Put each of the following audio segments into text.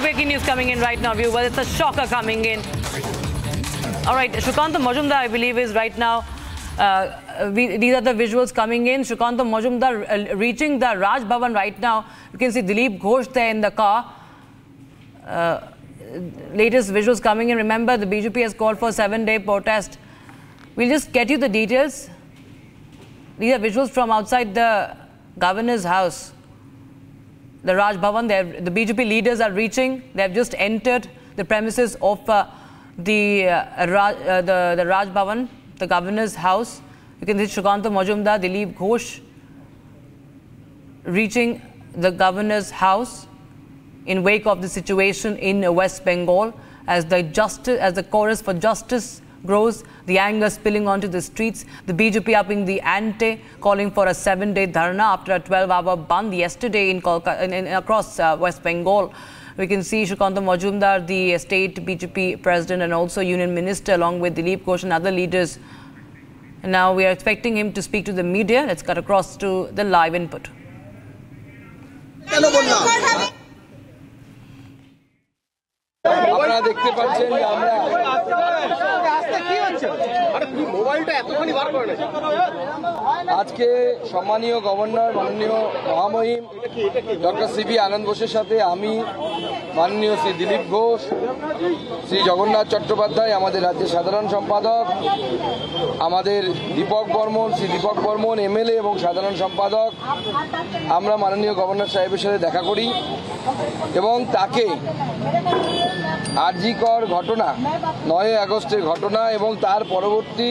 breaking news coming in right now, viewers. It's a shocker coming in. All right, Shrikanta Majumdar, I believe, is right now. These are the visuals coming in. Shrikanta Majumdar reaching the Raj Bhavan right now. You can see Dilip Ghosh there in the car. Latest visuals coming in. Remember, the BJP has called for a 7-day protest. We'll just get you the details. These are visuals from outside the governor's house, the Raj Bhavan. The BJP leaders are reaching. They have just entered the premises of the Raj Bhavan, the governor's house. You can see Shrikanta Majumdar, Dilip Ghosh reaching the governor's house in wake of the situation in West Bengal. As the chorus for justice grows, the anger spilling onto the streets, the BJP upping the ante, calling for a 7-day dharna after a 12-hour bandh yesterday in Kolkata, across West Bengal. We can see Shrikanta Majumdar, the state BJP president and also union minister, along with Dilip Ghosh and other leaders. And now we are expecting him to speak to the media. Let's cut across to the live input. আপনারা দেখতে পাচ্ছেন যে আমরা আজকে সম্মানীয় governor মাননীয় মহামহিম doctor CB আনন্দ বোসের সাথে আমি মাননীয় শ্রী দিলীপ ঘোষ, শ্রী জগন্নাথ চট্টোপাধ্যায় আমাদের রাজ্যের সাধারণ সম্পাদক, আমাদের শ্রী দীপক বর্মন এমএলএ এবং সাধারণ সম্পাদক, আমরা মাননীয় গভর্নর সাহেবের সাথে দেখা করি এবং তাকে আরজিকর ঘটনা, 9 আগস্টের ঘটনা এবং তার পরবর্তী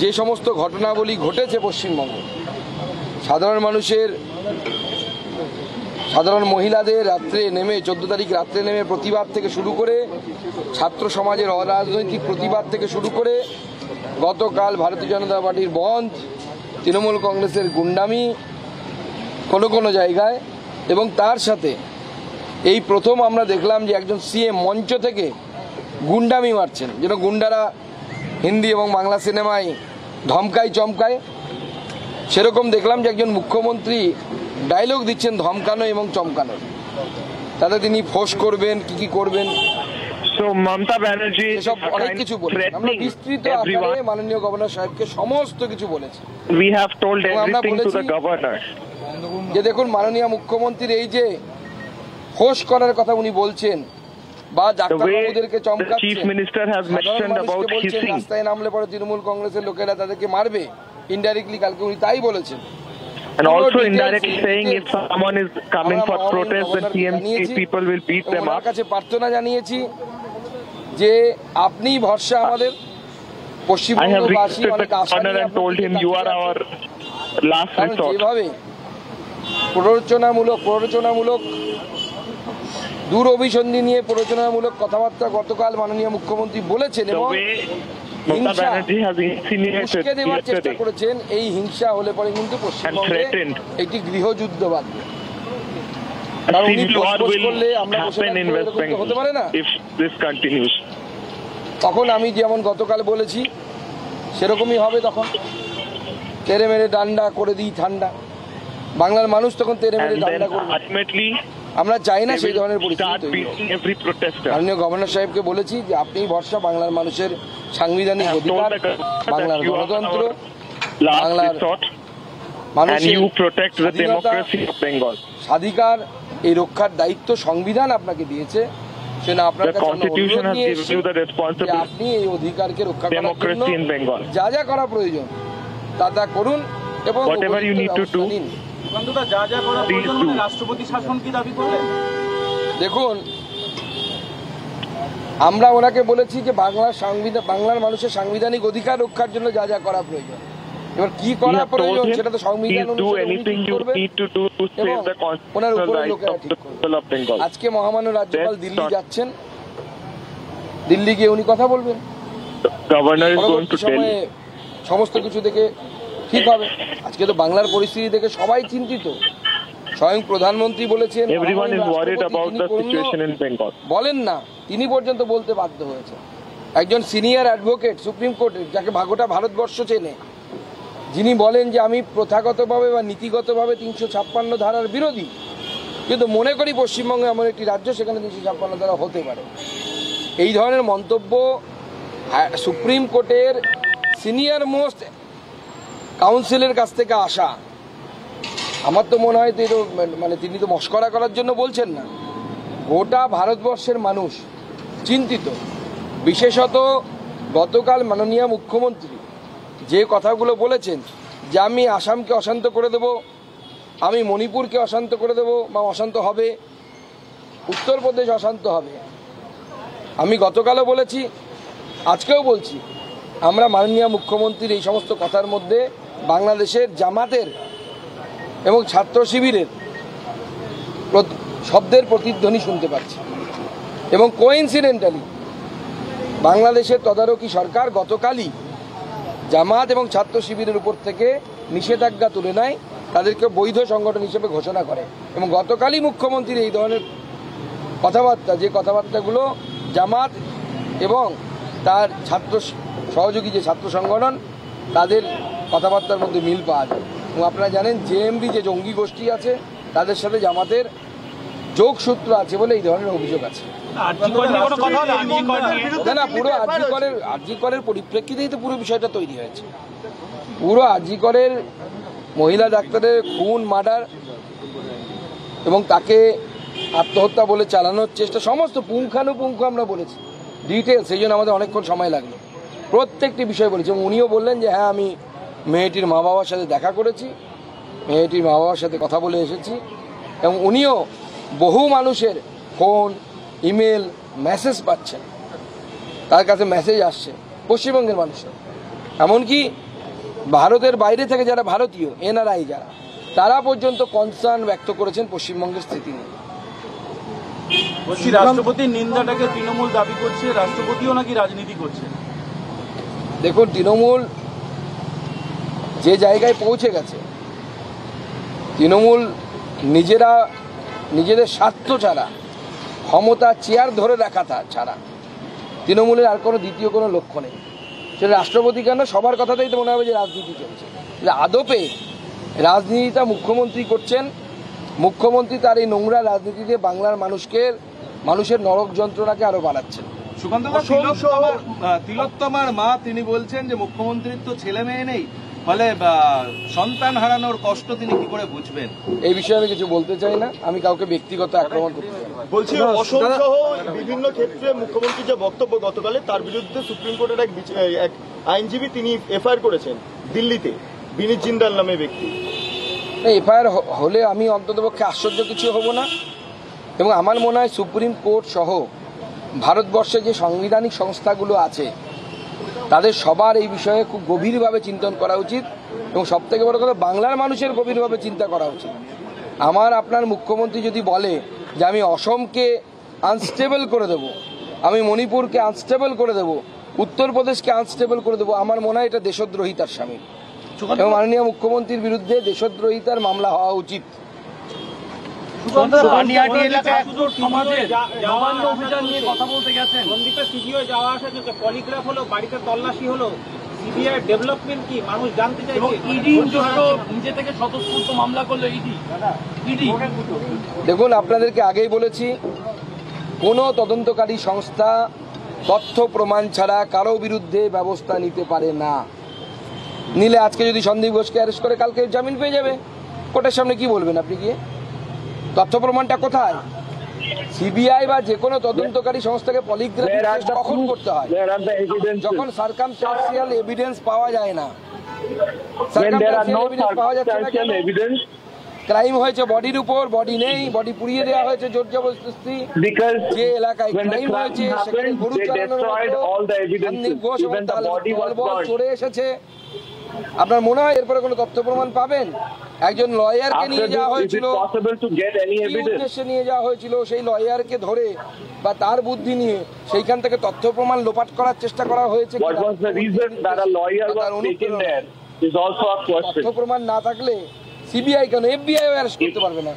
যে সমস্ত ঘটনাবলী ঘটেছে পশ্চিমবঙ্গে, সাধারণ মহিলাদের রাত্রে নেমে 14 তারিখ রাত্রে নেমে প্রতিবাদ থেকে শুরু করে, ছাত্র সমাজের অরাজনৈতিক প্রতিবাদ থেকে শুরু করে, গতকাল ভারতীয় জনতা পার্টির বন্ধ, তৃণমূল কংগ্রেসের গুন্ডামি কোনো জায়গায়, এবং তার সাথে এই প্রথম আমরা দেখলাম যে একজন সিএম মঞ্চ থেকে গুন্ডামি মারছেন, যেন গুন্ডারা হিন্দি এবং বাংলা সিনেমায় ধমকায় চমকায়, সেরকম দেখলাম যে একজন মুখ্যমন্ত্রী ডায়লগ দিচ্ছেন ধমকানো এবং চমকানোর। তাতে তিনি ফোঁস করবেন, কি করবেন, সব অনেক কিছু বলেছেন। আমরা বিস্তৃত আকারে মাননীয় গভর্নর সাহেবকে সমস্ত কিছু বলেছি। আমরা বলেছি যে দেখুন, মাননীয় মুখ্যমন্ত্রীর এই যে ফোঁস করার কথা উনি বলছেন বা ডাক্তারবাবুদেরকে চমকাচ্ছেন, রাস্তায় নামলে পরে তৃণমূল কংগ্রেসের লোকেরা তাদেরকে মারবে, ইনডাইরেক্টলি কালকে উনি তাই বলেছেন। And also indirectly saying if someone is coming for protest, then TMC people will beat them up. ওনার কাছে প্রার্থনা জানিয়েছি যে আপনি ভরসা আমাদের পশ্চিমবঙ্গবাসী, অনেক আশা নিয়ে and told him you are our last resort. যেভাবে প্ররোচনামূলক দূরভিসন্ধি নিয়ে প্ররোচনামূলক কথাবার্তা গতকাল মাননীয় মুখ্যমন্ত্রী বলেছেন এবং উস্কে দেওয়ার চেষ্টা করেছেন, এই হিংসা হলে পরে কিন্তু পশ্চিমবঙ্গে একটি গৃহযুদ্ধ বাঁধবে। কারণ উনি করলে আমরা হতে পারে না। তখন আমি যেমন গতকাল বলেছি সেরকমই হবে, তখন তেরে মেরে ডান্ডা করে দিই ঠান্ডা। বাংলার মানুষ তখন তেরে মেরে ডান্ডা করবে। আমরা চাই না সেই ধরনের পরিস্থিতি। মাননীয় গভর্নর সাহেবকে বলেছি যে আপনি ভরসা, বাংলার মানুষের সাংবিধানিক অধিকার, বাংলার গণতন্ত্র, বাংলার মানুষের স্বাধিকার, এই রক্ষার দায়িত্ব সংবিধান আপনাকে দিয়েছে। সেটা আপনার কাছে আপনি এই অধিকারকে রক্ষা করার জন্য যা করা প্রয়োজন তা করুন এবং নিন। দেখুন, আমরা ওনাকে বলেছি যে বাংলার মানুষের সাংবিধানিক অধিকার রক্ষার জন্য যা করা প্রয়োজন। এবার কি করা প্রয়োজন সেটা তো সংবিধান ওনার উপরে লোকেরা ঠিক করবে। আজকে মহামান্য রাজ্যপাল দিল্লি যাচ্ছেন, দিল্লি গিয়ে উনি কথা বলবেন, পরবর্তী সময়ে সমস্ত কিছু দেখে ঠিক হবে। আজকে তো বাংলার পরিস্থিতি দেখে সবাই চিন্তিত। স্বয়ং প্রধানমন্ত্রী বলেছেন, বলেন না, তিনি পর্যন্ত বলতে বাধ্য হয়েছে। একজন সিনিয়র অ্যাডভোকেট সুপ্রিম কোর্টের, যাকে গোটা ভারতবর্ষ চেনে, যিনি বলেন যে আমি প্রথাগতভাবে বা নীতিগতভাবে 356 ধারার বিরোধী, কিন্তু মনে করি পশ্চিমবঙ্গে এমন একটি রাজ্য সেখানে 356 দ্বারা হতে পারে। এই ধরনের মন্তব্য সুপ্রিম কোর্টের সিনিয়র মোস্ট কাউন্সিলের কাছ থেকে আসা, আমার তো মনে হয় মানে তিনি তো মস্করা করার জন্য বলছেন না। গোটা ভারতবর্ষের মানুষ চিন্তিত, বিশেষত গতকাল মাননীয় মুখ্যমন্ত্রী যে কথাগুলো বলেছেন যে আমি আসামকে অশান্ত করে দেব, আমি মণিপুরকে অশান্ত করে দেব বা অশান্ত হবে, উত্তরপ্রদেশ অশান্ত হবে। আমি গতকালও বলেছি, আজকেও বলছি, আমরা মাননীয় মুখ্যমন্ত্রীর এই সমস্ত কথার মধ্যে বাংলাদেশের জামাতের এবং ছাত্র শিবিরের শব্দের প্রতিধ্বনি শুনতে পাচ্ছি। এবং কোইন্সিডেন্টালি বাংলাদেশের তদারকি সরকার গতকালই জামাত এবং ছাত্র শিবিরের উপর থেকে নিষেধাজ্ঞা তুলে নেয়, তাদেরকে বৈধ সংগঠন হিসেবে ঘোষণা করে। এবং গতকালই মুখ্যমন্ত্রীর এই ধরনের কথাবার্তা, যে কথাবার্তাগুলো জামাত এবং তার ছাত্র সহযোগী যে ছাত্র সংগঠন তাদের কথাবার্তার মধ্যে মিল পাওয়া যায়। এবং আপনারা জানেন জেএমবি যে জঙ্গি গোষ্ঠী আছে তাদের সাথে জামাতের যোগসূত্র আছে বলে এই ধরনের অভিযোগ আছে। না, পুরো আরজিকরের পরিপ্রেক্ষিতেই তো পুরো বিষয়টা তৈরি হয়েছে। পুরো আরজিকরের মহিলা ডাক্তারের খুন, মার্ডার এবং তাকে আত্মহত্যা বলে চালানোর চেষ্টা, সমস্ত পুঙ্খানুপুঙ্খ আমরা বলেছি, ডিটেলস। সেই জন্য আমাদের অনেকক্ষণ সময় লাগলো, প্রত্যেকটি বিষয় বলেছি। এবং উনিও বললেন যে হ্যাঁ, আমি মেয়েটির মা বাবার সাথে দেখা করেছি, মেয়েটির মা বাবার সাথে কথা বলে এসেছি। এবং উনিও বহু মানুষের ফোন, ইমেল, মেসেজ পাচ্ছেন, তার কাছে মেসেজ আসছে পশ্চিমবঙ্গের মানুষের, এমনকি ভারতের বাইরে থেকে যারা ভারতীয় এনআরআই যারা, তারা পর্যন্ত কনসার্ন ব্যক্ত করেছেন পশ্চিমবঙ্গের স্থিতি নিয়ে। রাষ্ট্রপতির নিন্দাটাকে তৃণমূল দাবি করছে, রাষ্ট্রপতিও নাকি রাজনীতি করছে। দেখুন, তৃণমূল যে জায়গায় পৌঁছে গেছে, তৃণমূল নিজেদের স্বার্থ ছাড়া, ক্ষমতা চেয়ার ধরে রাখা ছাড়া তৃণমূলের আর কোনো দ্বিতীয় কোনো লক্ষ্য নেই। সেটা রাষ্ট্রপতি কেন, সবার কথাতেই তো মনে হবে যে রাজনীতি চলছে। আদপে রাজনীতিটা মুখ্যমন্ত্রী করছেন। মুখ্যমন্ত্রী তার এই নোংরা রাজনীতিতে বাংলার মানুষের নরক যন্ত্রণাকে আরো বাড়াচ্ছেন। তিলোত্তমার মা তিনি বলছেন যে মুখ্যমন্ত্রীর তো ছেলে মেয়ে নেই, ফলে সন্তান হারানোর কষ্ট তিনি কি করে বুঝবেন? এই বিষয়ে আমি কিছু বলতে চাই না, আমি কাউকে ব্যক্তিগত আক্রমণ করতে চাই না। বলছি, অসম সহ বিভিন্ন ক্ষেত্রে মুখ্যমন্ত্রীর যে বক্তব্য গতকালে, তার বিরুদ্ধে সুপ্রিম কোর্টের এক আইনজীবী তিনি এফআইআর করেছেন দিল্লিতে, বিনীত জিন্দাল নামে ব্যক্তি। এফআইআর হলে আমি অন্ততপক্ষে আশ্চর্য কিছু হব না। এবং আমার মনে হয় সুপ্রিম কোর্ট সহ ভারতবর্ষে যে সাংবিধানিক সংস্থাগুলো আছে তাদের সবার এই বিষয়ে খুব গভীরভাবে চিন্তন করা উচিত। এবং সবথেকে বড় কথা, বাংলার মানুষের গভীরভাবে চিন্তা করা উচিত। আমার আপনার মুখ্যমন্ত্রী যদি বলে যে আমি অসমকে আনস্টেবল করে দেব, আমি মণিপুরকে আনস্টেবল করে দেব, উত্তরপ্রদেশকে আনস্টেবল করে দেবো, আমার মনে হয় এটা দেশদ্রোহিতার শামিল। এবং মাননীয় মুখ্যমন্ত্রীর বিরুদ্ধে দেশদ্রোহিতার মামলা হওয়া উচিত। দেখুন, আপনাদেরকে আগেই বলেছি, কোনো তদন্তকারী সংস্থা তথ্য প্রমাণ ছাড়া কারো বিরুদ্ধে ব্যবস্থা নিতে পারে না। নিলে আজকে যদি সন্দীপ ঘোষকে অ্যারেস্ট করে কালকে জামিন পেয়ে যাবে। কোর্টের সামনে কি বলবেন আপনি? গিয়ে তথ্য প্রমাণটা কোথায়? সিবিআই বা যে কোনো তদন্তকারী সংস্থাকে পলিগ্রাফি টেস্ট কখন করতে হয়? যখন সার্কামস্ট্যান্সিয়াল এভিডেন্স পাওয়া যায় না। সার্কামস্ট্যান্সিয়াল এভিডেন্স পাওয়া যাচ্ছে না কেন? ক্রাইম হয়েছে বডির উপর, বডি নেই, বডি পুড়িয়ে দেওয়া হয়েছে জোর জবরদস্তি। যে এলাকায় ক্রাইম হয়েছে সেখানে গরু চালানোর সন্দীপ ঘোষ এবং দলবল চড়ে এসেছে। আপনার মনে হয় এরপরে কোনো তথ্য প্রমাণ পাবেন? একজন লয়ারকে নিয়ে যাওয়া হয়েছিল, উদ্দেশ্যে নিয়ে যাওয়া হয়েছিল, সেই লয়ারকে ধরে বা তার বুদ্ধি নিয়ে সেইখান থেকে তথ্য প্রমাণ লোপাট করার চেষ্টা করা হয়েছে। তথ্য প্রমাণ না থাকলে সিবিআই কেন, এফবিআই অ্যারেস্ট করতে পারবে না।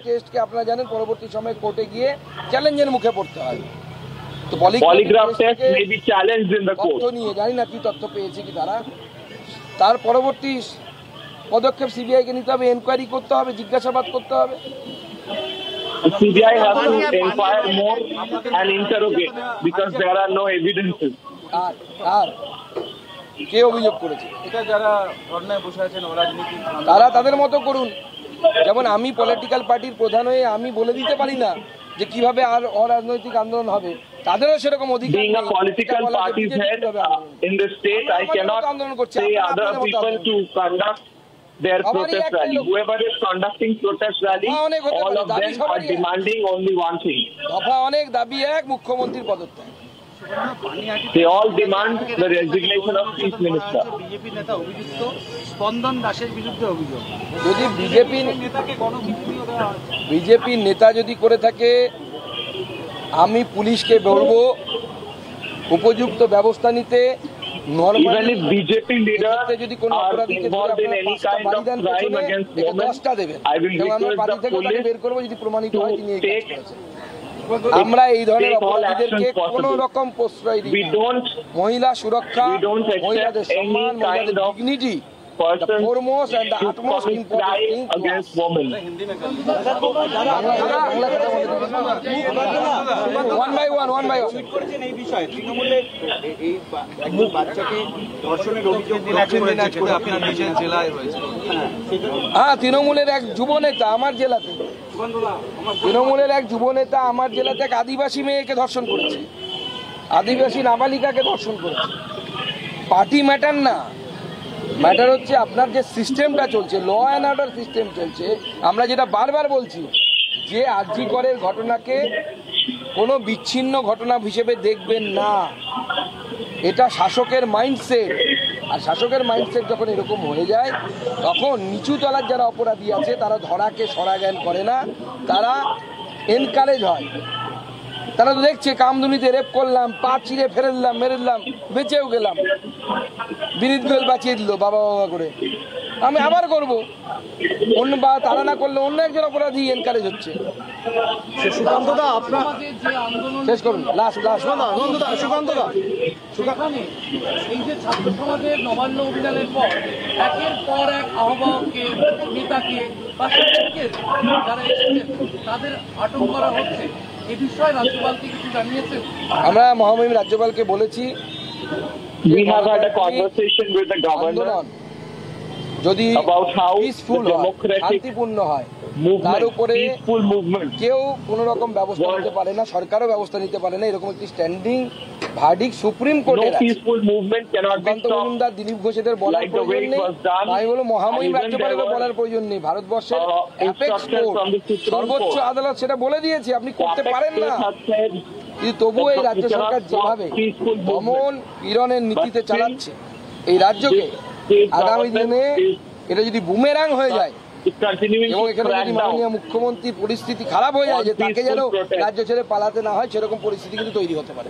কেসকে আপনারা জানেন পরবর্তী সময়ে কোর্টে গিয়ে চ্যালেঞ্জের মুখে পড়তে হয়। তো polygraph test may be challenged in the court. তথ্য নিয়ে জানি না কি তথ্য পেয়েছে কি তারা, তার পরবর্তী পদক্ষেপ সিবিআইকে নিতে হবে, এনকোয়ারি করতে হবে, জিজ্ঞাসাবাদ করতে হবে। CBI has to inquire more and interrogate because there are no evidences. আর কে অভিযোগ করেছে? এটা যারা ধর্নায় বসে আছেন অরাজনৈতিক, তারা তাদের মতো করুন। যেমন আমি পলিটিক্যাল পার্টির প্রধান হয়ে আমি বলে দিতে পারি না যে কিভাবে আর অরাজনৈতিক আন্দোলন হবে, তাদেরও সেরকম অধিকার Being a নেই। political party's head in the state, I cannot say other people to conduct their protest rally. Whoever is conducting protest rally, all of them are demanding only one thing. দফা অনেক, দাবি এক, মুখ্যমন্ত্রীর পদত্যাগ। They all demand the resignation of Chief Minister. BJP নেতা অভিযুক্ত স্পন্দন দাসের বিরুদ্ধে অভিযোগ, যদি নেতাকে গণপিটুনিও দেওয়া হয়। বিজেপির নেতা যদি করে থাকে, আমি পুলিশকে বলবো উপযুক্ত ব্যবস্থা নিতে। Even if BJP leaders যদি কোনো are অপরাধীকে involved in any kind of crime against women, 10টা দেবেন, I will আমরা request পার্টি the থেকে তাকে police বের করবো যদি প্রমাণিত হয় তিনি এই to কাজ take করেছেন। আমরা এই ধরনের take all অপরাধীদেরকে actions কোনো possible. রকম প্রশ্রয় দিই We না। don't মহিলা সুরক্ষা, we don't accept মহিলাদের any সম্মান, মহিলাদের kind of dignity, the person foremost and the to utmost commit important crime thing to against us. women. One by one, one by one. করেছেন এই বিষয়ে তৃণমূলের এই একজন বাচ্চাকে ধর্ষণের অভিযোগ দিনাজপুরে আপনার নিজের জেলায় হয়েছে। হ্যাঁ, তৃণমূলের এক যুব নেতা আমার জেলাতে, তৃণমূলের এক যুব নেতা আমার জেলাতে এক আদিবাসী মেয়েকে ধর্ষণ করেছে, আদিবাসী নাবালিকাকে ধর্ষণ করেছে। পার্টি ম্যাটার না, ম্যাটার হচ্ছে আপনার যে সিস্টেমটা চলছে, ল অ্যান্ড অর্ডার সিস্টেম চলছে। আমরা যেটা বারবার বলছি যে আরজি করের ঘটনাকে কোনো বিচ্ছিন্ন ঘটনা হিসেবে দেখবেন না, এটা শাসকের মাইন্ডসেট। আর শাসকের মাইন্ডসেট যখন এরকম হয়ে যায়, তখন নিচু তলার যারা অপরাধী আছে তারা ধরাকে সরা জ্ঞান করে না, তারা এনকারেজ হয়। তারা তো দেখছে কামদুনিতে রেপ করলাম, পা চিরে ফেরলাম, মেরেলাম, বেঁচেও গেলাম, বিনীত গোয়েল বাঁচিয়ে দিল বাবা বাবা করে, আমি আবার করব। অন্য বা তারা না করলে অন্য একজন অপরাধী এনকারেজ হচ্ছে। সুকান্তদা আপনার শেষ করুন, লাস্ট সুকান্তদা সেখানে এই যে ছাত্র সমাজের নবান্ন অভিযানের পর একের পর এক আহ্বায়ককে, নেতাকে বা শিক্ষককে যারা এসেছেন তাদের আটক করা হচ্ছে, এ বিষয়ে রাজ্যপালকে কিছু জানিয়েছেন? আমরা মহামহিম রাজ্যপালকে বলেছি We have had a conversation with the governor আন্দোলন যদি about how পিসফুল the হয়, democratic শান্তিপূর্ণ হয়, তার movement, উপরে peaceful movement, কেউ কোনো রকম ব্যবস্থা নিতে পারে না, সরকারও ব্যবস্থা নিতে পারে না, এরকম একটি স্ট্যান্ডিং ভার্ডিক সুপ্রিম no কোর্টের আছে। peaceful movement cannot be Sukanta stopped. Majumdar, Dilip ঘোষেদের বলার Like the way প্রয়োজন it নেই, was done, আমি বলবো মহামহিম and even রাজ্যপালেরও there were, বলার প্রয়োজন নেই। ভারতবর্ষের apex instructions court, from the Supreme সর্বোচ্চ Court. আদালত সেটা বলে দিয়েছে আপনি The করতে apex পারেন না। court has said কিন্তু তবুও এই রাজ্য we cannot সরকার stop যেভাবে peaceful movement. দমন পীড়নের নীতিতে But চালাচ্ছে এই রাজ্যকে, State আগামী government দিনে is এটা যদি বুমেরাং হয়ে যায় continuing এবং to এখানে crack যদি down মাননীয় মুখ্যমন্ত্রীর পরিস্থিতি খারাপ হয়ে যায় যে তাকে যেন peaceful protest. রাজ্য ছেড়ে পালাতে না হয়, সেরকম পরিস্থিতি কিন্তু তৈরি হতে পারে।